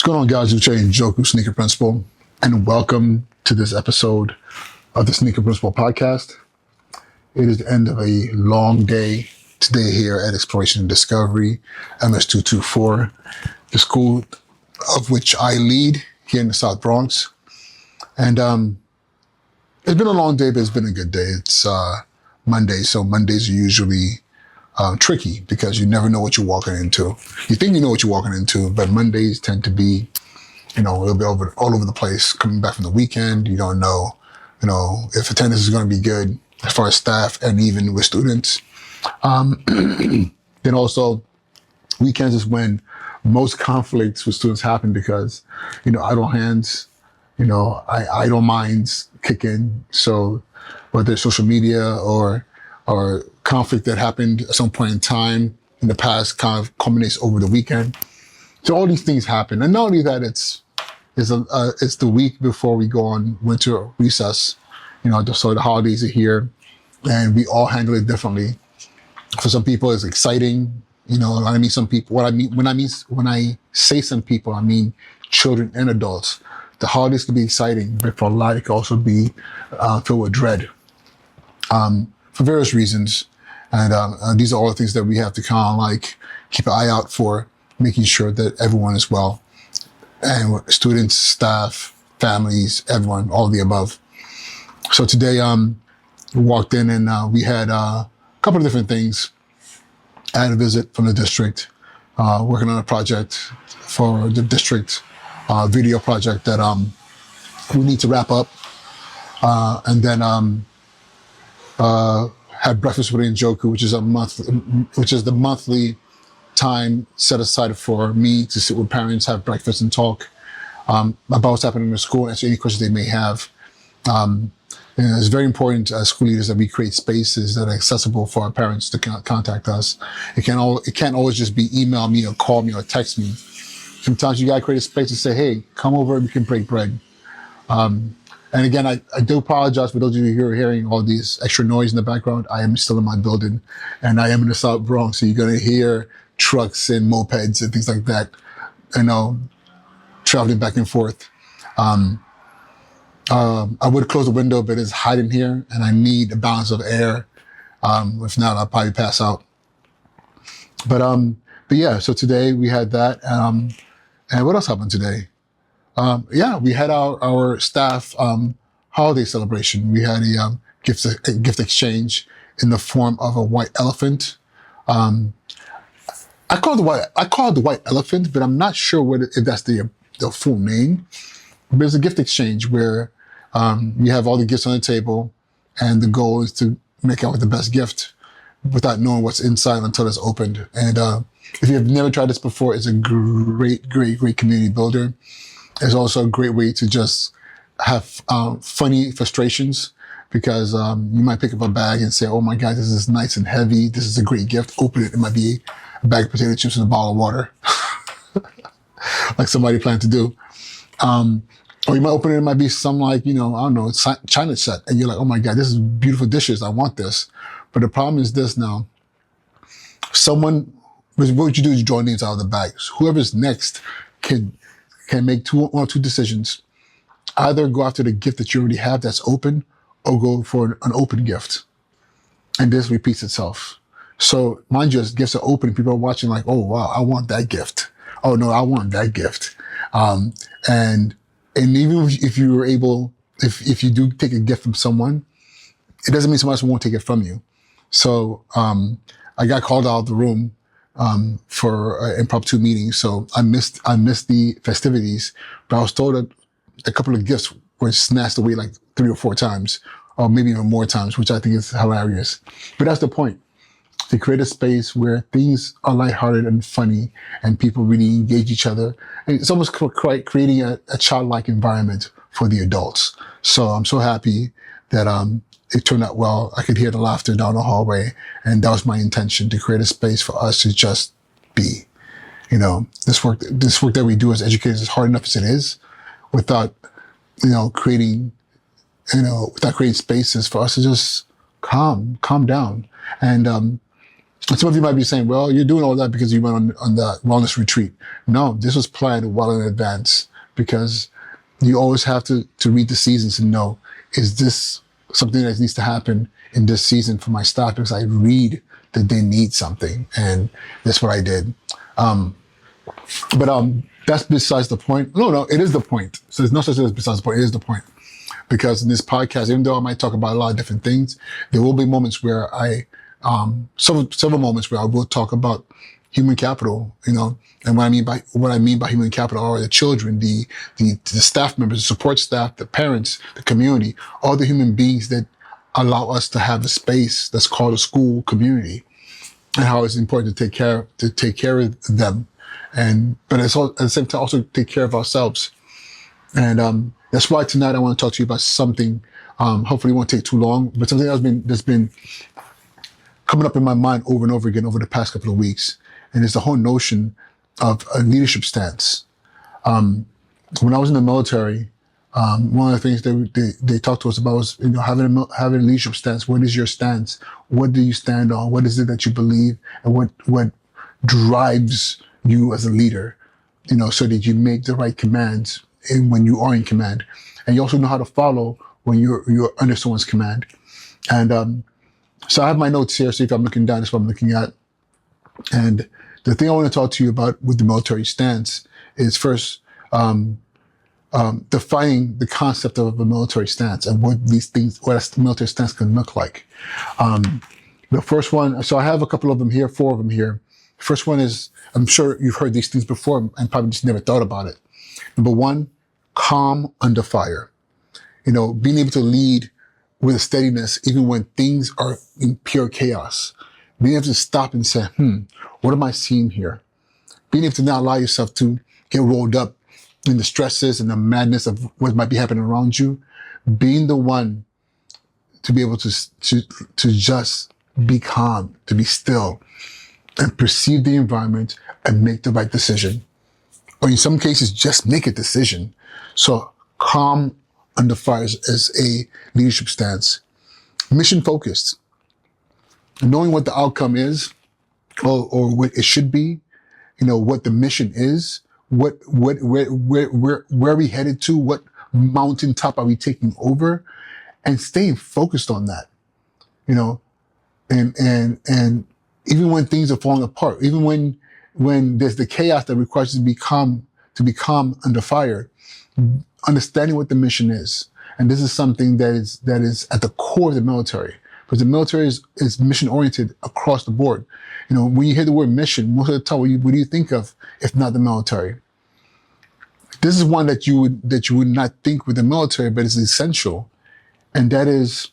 going on, guys? It's Joku, Sneaker Principal, and welcome to this episode of the Sneaker Principal podcast. It is the end of a long day today here at Exploration and Discovery, MS224, the school of which I lead here in the South Bronx. And it's been a long day, but it's been a good day. It's Monday, so Mondays are usually tricky because you never know what you're walking into. You think you know what you're walking into, but Mondays tend to be, a little bit all over the place. Coming back from the weekend, you don't know, if attendance is going to be good as far as staff and even with students. Then also, weekends is when most conflicts with students happen because, idle hands, idle minds kick in. So whether it's social media or conflict that happened at some point in time in the past kind of culminates over the weekend. So all these things happen. And not only that, it's the week before we go on winter recess. So the holidays are here and we all handle it differently. For some people, it's exciting. When I say some people, I mean children and adults. The holidays can be exciting, but for a lot, it can also be filled with dread for various reasons. And these are all the things that we have to kind of keep an eye out for, making sure that everyone is well. And students, staff, families, everyone, all of the above. So today, we walked in and we had a couple of different things. I had a visit from the district, working on a project for the district, video project that we need to wrap up. And then had breakfast with Njoku, which is the monthly time set aside for me to sit with parents, have breakfast, and talk about what's happening in the school, answer any questions they may have. It's very important as school leaders that we create spaces that are accessible for our parents to contact us. It can't always just be email me or call me or text me. Sometimes you gotta create a space to say, hey, come over and we can break bread. And again, I do apologize for those of you who are hearing all these extra noise in the background. I am still in my building and I am in the South Bronx. So you're going to hear trucks and mopeds and things like that, traveling back and forth. I would close the window, but it's hot in here and I need a balance of air. If not, I'll probably pass out. But yeah, so today we had that. And what else happened today? We had our staff holiday celebration. We had a gift exchange in the form of a white elephant. I call it the white elephant, but I'm not sure if that's the full name. But it's a gift exchange where you have all the gifts on the table, and the goal is to make out with the best gift without knowing what's inside until it's opened. And if you have never tried this before, it's a great community builder. It's also a great way to just have funny frustrations because you might pick up a bag and say, oh my God, this is nice and heavy. This is a great gift. Open it. It might be a bag of potato chips and a bottle of water, like somebody planned to do. Or you might open it. It might be some China set. And you're like, oh my God, this is beautiful dishes. I want this. But the problem is this now. What you do is you draw names out of the bags. Whoever's next can make one or two decisions. Either go after the gift that you already have that's open or go for an open gift. And this repeats itself. So mind you, as gifts are open, people are watching like, oh, wow, I want that gift. Oh, no, I want that gift. And even if you were able, if you do take a gift from someone, it doesn't mean someone else won't take it from you. So I got called out of the room for an impromptu meeting. So I missed the festivities, but I was told that a couple of gifts were snatched away like 3 or 4 times, or maybe even more times, which I think is hilarious. But that's the point, to create a space where things are lighthearted and funny and people really engage each other. And it's almost creating a childlike environment for the adults. So I'm so happy that it turned out well. I could hear the laughter down the hallway, and that was my intention, to create a space for us to just be. This work that we do as educators is hard enough as it is, without creating spaces for us to just calm down. And And some of you might be saying, well, you're doing all that because you went on the wellness retreat. No, this was planned well in advance, because you always have to read the seasons and know, is this something that needs to happen in this season for my staff? Because I read that they need something, and that's what I did. But that's besides the point. No, it is the point. So there's no such thing as besides the point. It is the point. Because in this podcast, even though I might talk about a lot of different things, there will be moments where several moments where I will talk about human capital, and what I mean by human capital are the children, the staff members, the support staff, the parents, the community, all the human beings that allow us to have a space that's called a school community, and how it's important to take care of them, but it's all, at the same time, also take care of ourselves. And that's why tonight I want to talk to you about something. Hopefully it won't take too long, but something that's been coming up in my mind over and over again over the past couple of weeks, and it's the whole notion of a leadership stance. When I was in the military, one of the things they talked to us about was having a leadership stance. What is your stance? What do you stand on? What is it that you believe, and what drives you as a leader? So that you make the right commands when you are in command, and you also know how to follow when you're under someone's command. And so I have my notes here. So if I'm looking down, that's what I'm looking at. And the thing I want to talk to you about with the military stance is first defining the concept of a military stance and what a military stance can look like. The first one, so I have a couple of them here, 4 of them here. The first one is, I'm sure you've heard these things before and probably just never thought about it. Number 1, calm under fire. Being able to lead with a steadiness even when things are in pure chaos. Being able to stop and say, what am I seeing here? Being able to not allow yourself to get rolled up in the stresses and the madness of what might be happening around you. Being the one to be able to just be calm, to be still, and perceive the environment and make the right decision. Or in some cases, just make a decision. So calm under fire is a leadership stance. Mission focused. Knowing what the outcome is, or what it should be, what the mission is, where are we headed to, what mountaintop are we taking over, and staying focused on that, and even when things are falling apart, even when there's the chaos that requires you to be calm under fire, understanding what the mission is. And this is something that is at the core of the military, because the military is mission oriented across the board. When you hear the word mission, most of the time, what do you think of if not the military? This is one that you would not think with the military, but it's essential, and that is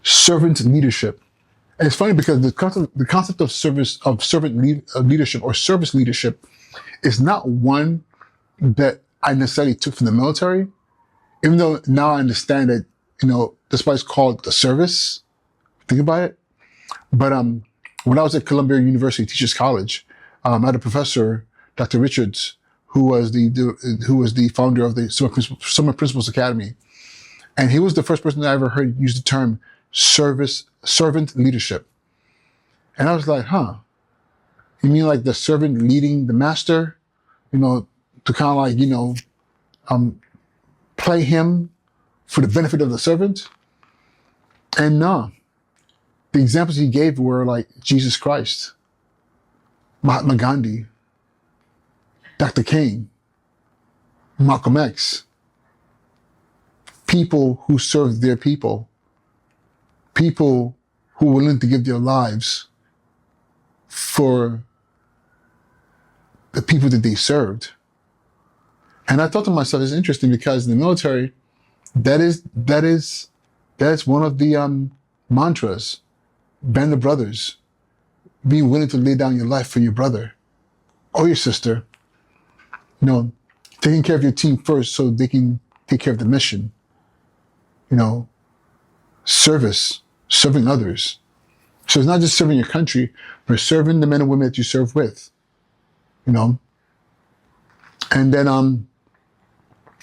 servant leadership. And it's funny because the concept of servant leadership or service leadership is not one that I necessarily took from the military, even though now I understand that, that's why it's called the service. Think about it. But when I was at Columbia University Teachers College, I had a professor, Dr. Richards, who was the founder of the Summer Principals Academy. And he was the first person that I ever heard use the term servant leadership. And I was like, you mean like the servant leading the master, to kind of like, play him for the benefit of the servant? And no, the examples he gave were like Jesus Christ, Mahatma Gandhi, Dr. King, Malcolm X, people who served their people who were willing to give their lives for the people that they served. And I thought to myself, it's interesting because in the military, that is one of the mantras. Band of brothers, being willing to lay down your life for your brother or your sister. Taking care of your team first so they can take care of the mission. Service, serving others. So it's not just serving your country, but serving the men and women that you serve with. And then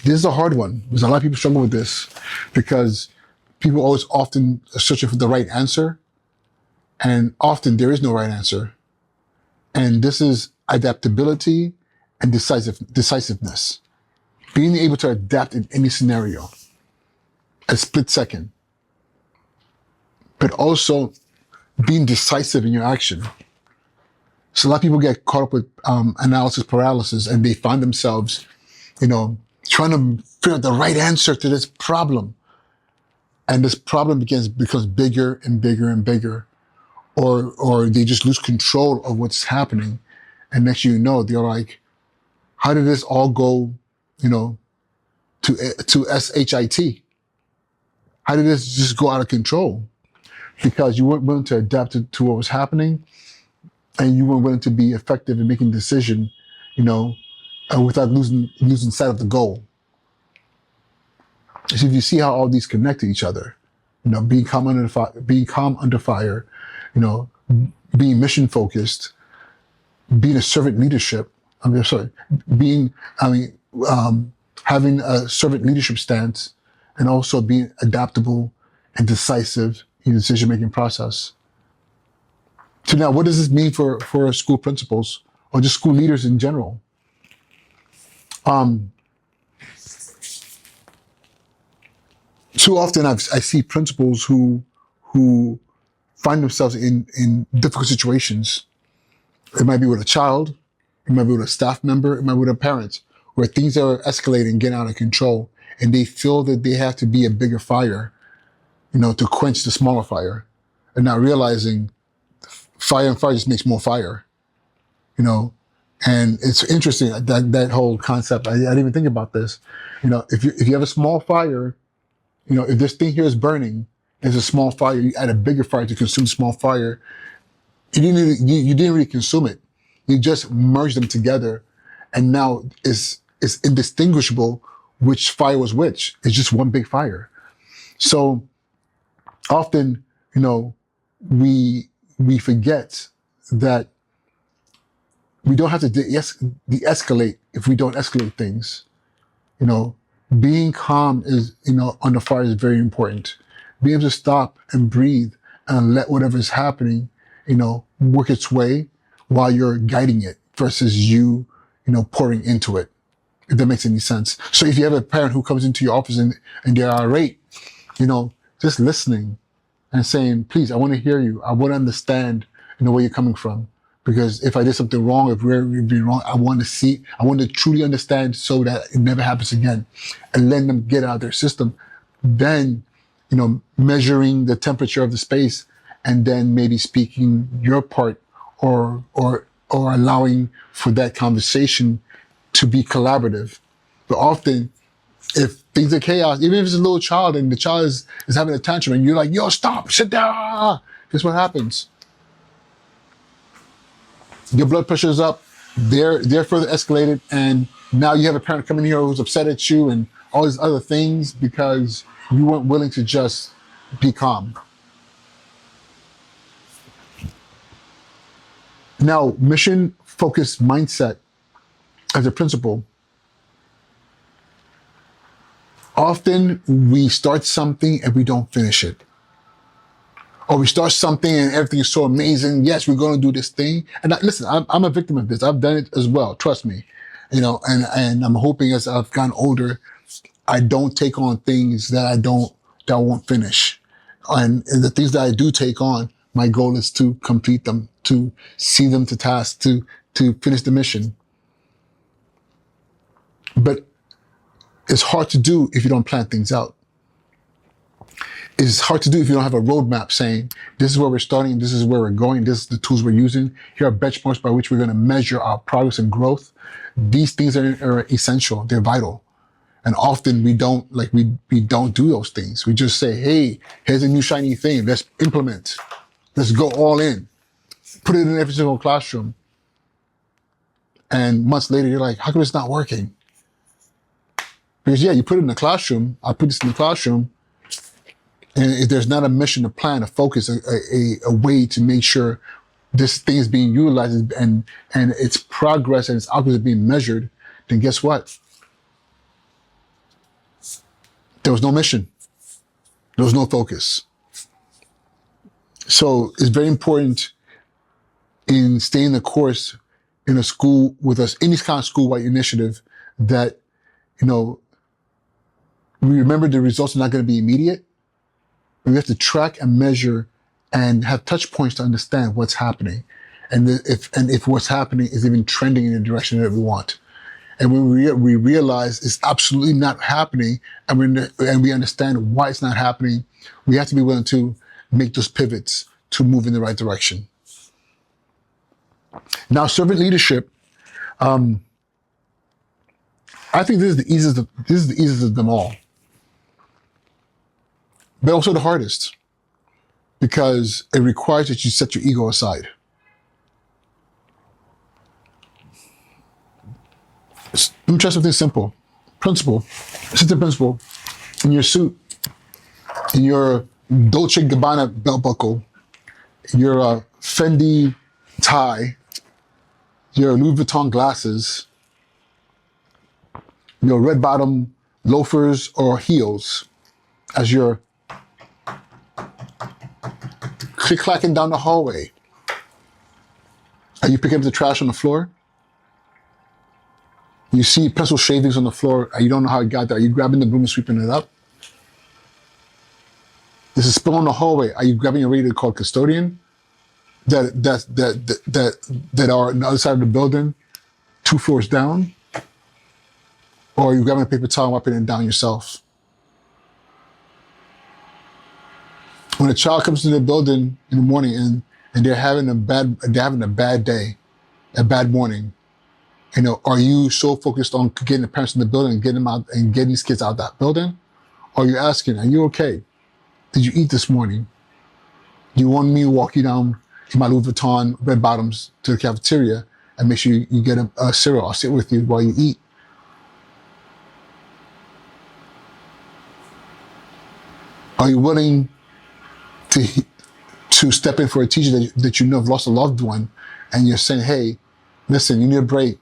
this is a hard one, because a lot of people struggle with this, because people always often are searching for the right answer. And often there is no right answer. And this is adaptability and decisiveness. Being able to adapt in any scenario, a split second, but also being decisive in your action. So a lot of people get caught up with analysis paralysis, and they find themselves, trying to figure out the right answer to this problem. And this problem becomes bigger and bigger and bigger, or they just lose control of what's happening. And next thing you know, they're like, how did this all go, to SHIT? How did this just go out of control? Because you weren't willing to adapt to what was happening, and you weren't willing to be effective in making a decision, without losing sight of the goal. So if you see how all these connect to each other, being calm under fire, being mission focused, being a servant leadership. Having a servant leadership stance, and also being adaptable and decisive in the decision-making process. So now, what does this mean for school principals or just school leaders in general? Too often I see principals who find themselves in difficult situations. It might be with a child, it might be with a staff member, it might be with a parent, where things are escalating, getting out of control, and they feel that they have to be a bigger fire, to quench the smaller fire, and not realizing fire and fire just makes more fire, And it's interesting that whole concept. I didn't even think about this. If you have a small fire, if this thing here is burning, there's a small fire. You add a bigger fire to consume small fire. You didn't really consume it. You just merged them together, and now it's indistinguishable which fire was which. It's just one big fire. So often, we forget that we don't have to de-escalate if we don't escalate things. Being calm is, under fire is very important. Being able to stop and breathe and let whatever is happening, work its way while you're guiding it versus you, pouring into it, if that makes any sense. So if you have a parent who comes into your office and they're irate, just listening and saying, please, I want to hear you. I want to understand, where you're coming from. Because if I did something wrong, if we're being wrong, I want to truly understand so that it never happens again, and letting them get out of their system. Then, measuring the temperature of the space, and then maybe speaking your part, or allowing for that conversation to be collaborative. But often, if things are chaos, even if it's a little child and the child is having a tantrum, and you're like, yo, stop, sit down, guess what happens? Your blood pressure is up, they're further escalated, and now you have a parent coming here who's upset at you and all these other things because you weren't willing to just be calm. Now, mission-focused mindset as a principle. Often we start something and we don't finish it. Or we start something and everything is so amazing. Yes, we're going to do this thing. And listen, I'm a victim of this. I've done it as well. Trust me. And I'm hoping as I've gotten older, I don't take on things that I won't finish. And the things that I do take on, my goal is to complete them, to see them to task, to finish the mission. But it's hard to do if you don't plan things out. It's hard to do if you don't have a roadmap saying, this is where we're starting, this is where we're going, this is the tools we're using, here are benchmarks by which we're going to measure our progress and growth. These things are essential, they're vital. And often we don't do those things. We just say, hey, here's a new shiny thing, let's implement. Let's go all in. Put it in every single classroom. And months later, you're like, how come it's not working? Because you put it in the classroom, I put this in the classroom, and if there's not a mission, a plan, a focus, a way to make sure this thing is being utilized and its progress and its outcomes are being measured, then guess what? There was no mission. There was no focus. So it's very important in staying the course in a school with us, any kind of school-wide initiative, that, you know, we remember the results are not going to be immediate. We have to track and measure and have touch points to understand what's happening, and if what's happening is even trending in the direction that we want. And when we realize it's absolutely not happening, and we understand why it's not happening, we have to be willing to make those pivots to move in the right direction. Now, servant leadership, I think this is the easiest of them all, but also the hardest, because it requires that you set your ego aside. Let me try something simple. Sit the principle in your suit, in your Dolce & Gabbana belt buckle, your Fendi tie, your Louis Vuitton glasses, your red bottom loafers or heels, as you're click-clacking down the hallway. Are you picking up the trash on the floor? You see pencil shavings on the floor, and you don't know how it got there. Are you grabbing the broom and sweeping it up? There's a spill in the hallway. Are you grabbing a radio to call custodian that are on the other side of the building, 2 floors down? Or are you grabbing a paper towel and wiping it down yourself? When a child comes to the building in the morning and they're having a bad day, a bad morning, you know, are you so focused on getting the parents in the building and getting them out and getting these kids out of that building? Or are you asking, are you okay? Did you eat this morning? Do you want me to walk you down to my Louis Vuitton red bottoms to the cafeteria and make sure you get a cereal? I'll sit with you while you eat. Are you willing to step in for a teacher that you know have lost a loved one, and you're saying, hey, listen, you need a break.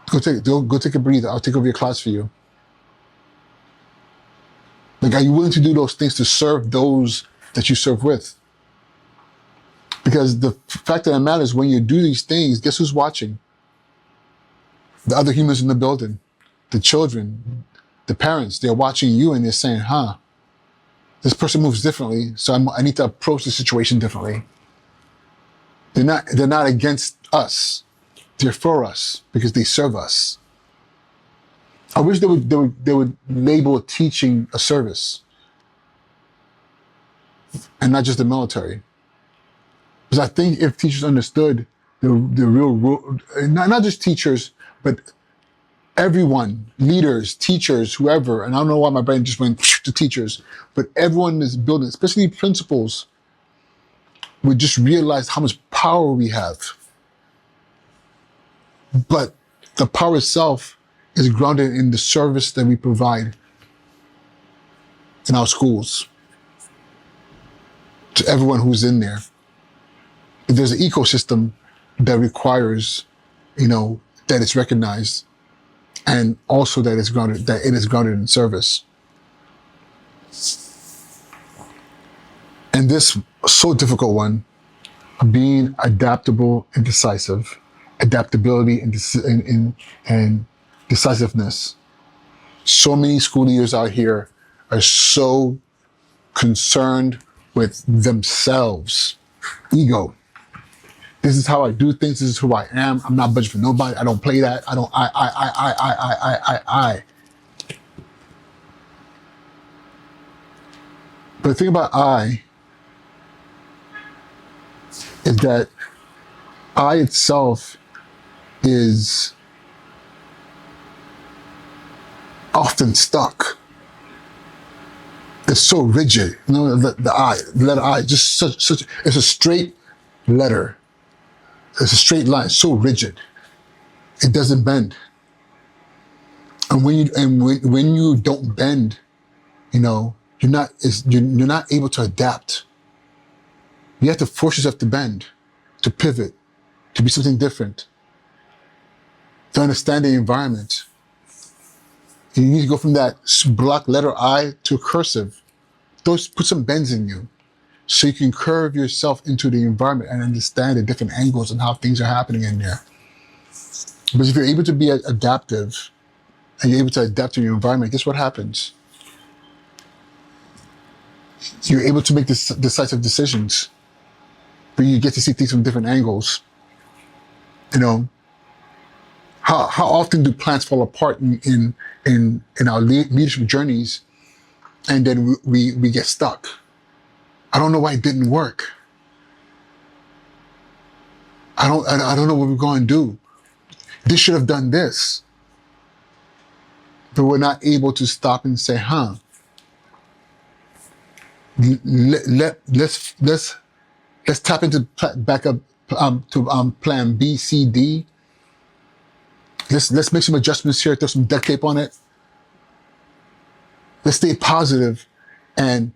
Go take a breather. I'll take over your class for you. Like, are you willing to do those things to serve those that you serve with? Because the fact of the matter is, when you do these things, guess who's watching? The other humans in the building, the children, the parents. They're watching you and they're saying, huh, this person moves differently, so I need to approach the situation differently. They're not against us. They're for us because they serve us. I wish they would label teaching a service and not just the military. Because I think if teachers understood the real rule, not just teachers, but everyone, leaders, teachers, whoever, and I don't know why my brain just went to teachers, but everyone in this building, especially principals, would just realize how much power we have. But the power itself is grounded in the service that we provide in our schools to everyone who's in there. There's an ecosystem that requires, that it's recognized, and also that it is grounded in service. And this so difficult one, being adaptable and decisive, adaptability and decisiveness. So many school leaders out here are so concerned with themselves, ego. This is how I do things. This is who I am. I'm not budging for nobody. I don't play that. I. But the thing about I is that I itself is often stuck. It's so rigid. The I, the letter I, just such. It's a straight letter. It's a straight line. It's so rigid. It doesn't bend. And when you don't bend, you're not able to adapt. You have to force yourself to bend, to pivot, to be something different, to understand the environment. You need to go from that block letter I to a cursive. Put some bends in you. so you can curve yourself into the environment and understand the different angles and how things are happening in there. But if you're able to be adaptive and you're able to adapt to your environment, guess what happens? You're able to make decisive decisions, but you get to see things from different angles. You know, how often do plans fall apart in our leadership journeys, and then we get stuck? I don't know why it didn't work. I don't know what we're going to do. This should have done this. But we're not able to stop and say, let's tap into back up to plan B, C, D. Let's make some adjustments here, throw some duct tape on it. Let's stay positive and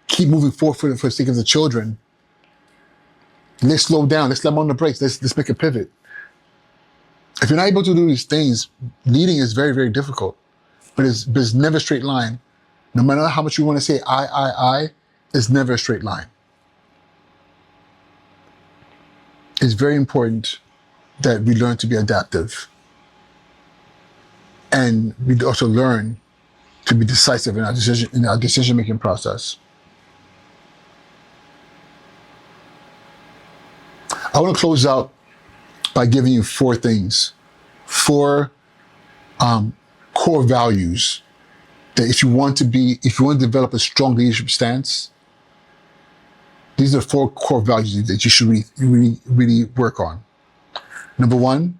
keep moving forward for the sake of the children. Let's slow down. Let's slam on the brakes. Let's make a pivot. If you're not able to do these things, leading is very, very difficult. But it's never a straight line. No matter how much you want to say I, it's never a straight line. It's very important that we learn to be adaptive. And we also learn to be decisive in our decision-making process. I want to close out by giving you four things, four core values that if you want to develop a strong leadership stance, these are four core values that you should really work on. Number one,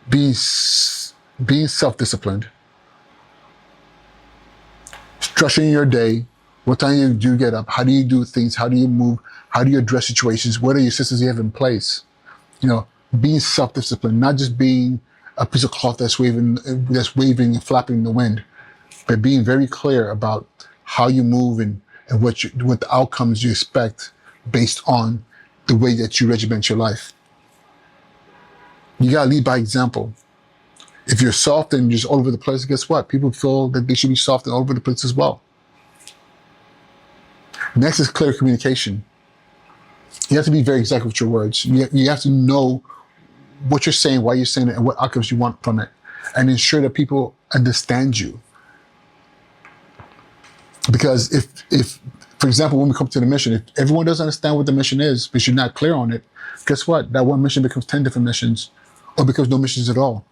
being self-disciplined. Structuring your day. What time do you get up? How do you do things? How do you move? How do you address situations? What are your systems you have in place? Being self-disciplined, not just being a piece of cloth that's waving and flapping in the wind, but being very clear about how you move and what the outcomes you expect based on the way that you regiment your life. You gotta lead by example. If you're soft and just all over the place, guess what? People feel that they should be soft and all over the place as well. Next is clear communication. You have to be very exact with your words. You have to know what you're saying, why you're saying it, and what outcomes you want from it, and ensure that people understand you. Because if, for example, when we come to the mission, if everyone doesn't understand what the mission is, because you're not clear on it, guess what? That one mission becomes 10 different missions, or becomes no missions at all.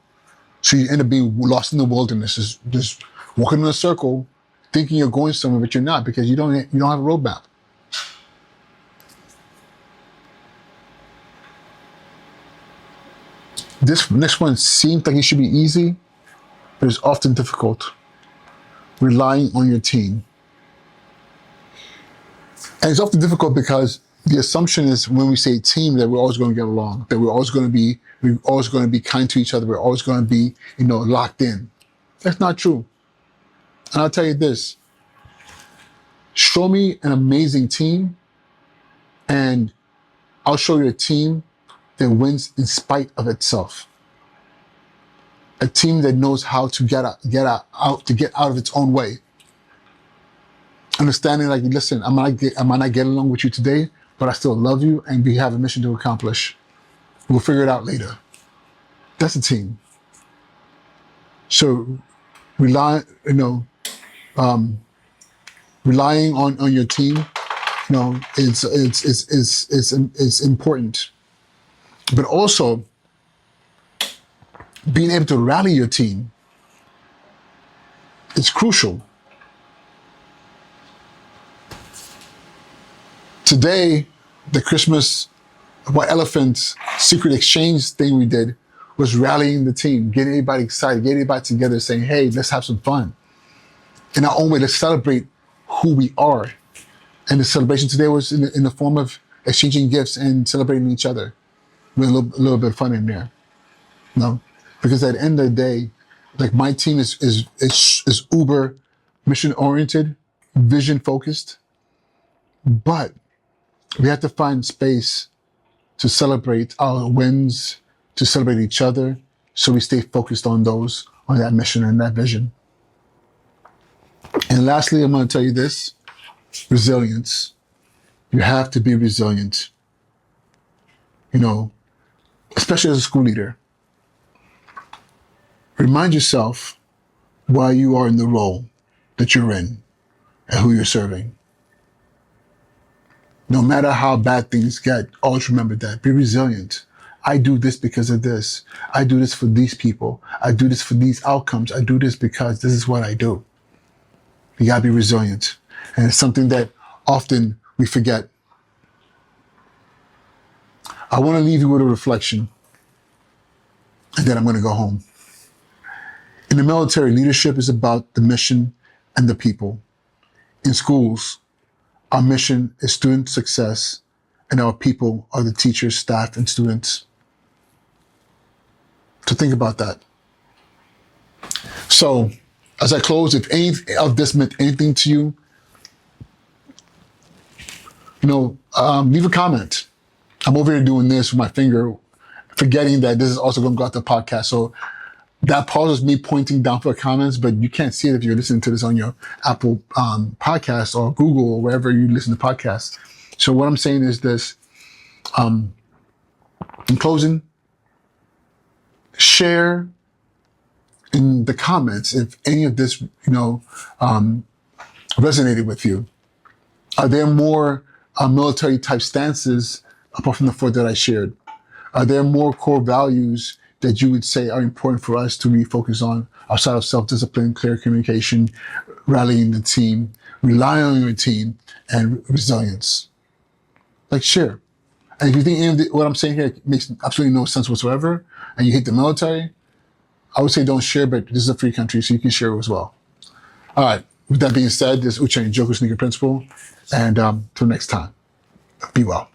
So you end up being lost in the wilderness, just walking in a circle, thinking you're going somewhere, but you're not, because you don't have a roadmap. This next one seems like it should be easy, but it's often difficult. Relying on your team. And it's often difficult because the assumption is when we say team that we're always going to get along, that we're always going to be kind to each other, we're always going to be, locked in. That's not true. And I'll tell you this, show me an amazing team and I'll show you a team that wins in spite of itself. A team that knows how to get out of its own way. Understanding, like, listen, I might not get along with you today, but I still love you and we have a mission to accomplish. We'll figure it out later. That's a team. So relying on your team, it's important. But also being able to rally your team is crucial. Today, the Christmas White Elephant secret exchange thing we did was rallying the team, getting everybody excited, getting everybody together, saying, hey, let's have some fun. In our own way, let's celebrate who we are. And the celebration today was in the form of exchanging gifts and celebrating each other. With a little bit of fun in there. Because at the end of the day, like, my team is uber mission oriented, vision focused, but we have to find space to celebrate our wins, to celebrate each other, so we stay focused on that mission and that vision. And lastly, I'm going to tell you this: resilience. You have to be resilient. You know, especially as a school leader. Remind yourself why you are in the role that you're in and who you're serving. No matter how bad things get, always remember that. Be resilient. I do this because of this. I do this for these people. I do this for these outcomes. I do this because this is what I do. You gotta be resilient. And it's something that often we forget. I want to leave you with a reflection, and then I'm going to go home. In the military, leadership is about the mission and the people. In schools, our mission is student success, and our people are the teachers, staff, and students. So think about that. So, as I close, if any of this meant anything to you, leave a comment. I'm over here doing this with my finger, forgetting that this is also going to go out the podcast. So that pauses me pointing down for comments, but you can't see it if you're listening to this on your Apple podcast or Google or wherever you listen to podcasts. So what I'm saying is this, in closing, share in the comments if any of this, resonated with you. Are there more military type stances apart from the four that I shared? Are there more core values that you would say are important for us to really focus on outside of self-discipline, clear communication, rallying the team, relying on your team, and resilience? Like, share. And if you think any of what I'm saying here makes absolutely no sense whatsoever, and you hate the military, I would say don't share, but this is a free country, so you can share as well. All right. With that being said, this is Uche and Joker Sneaker Principle. And till next time, be well.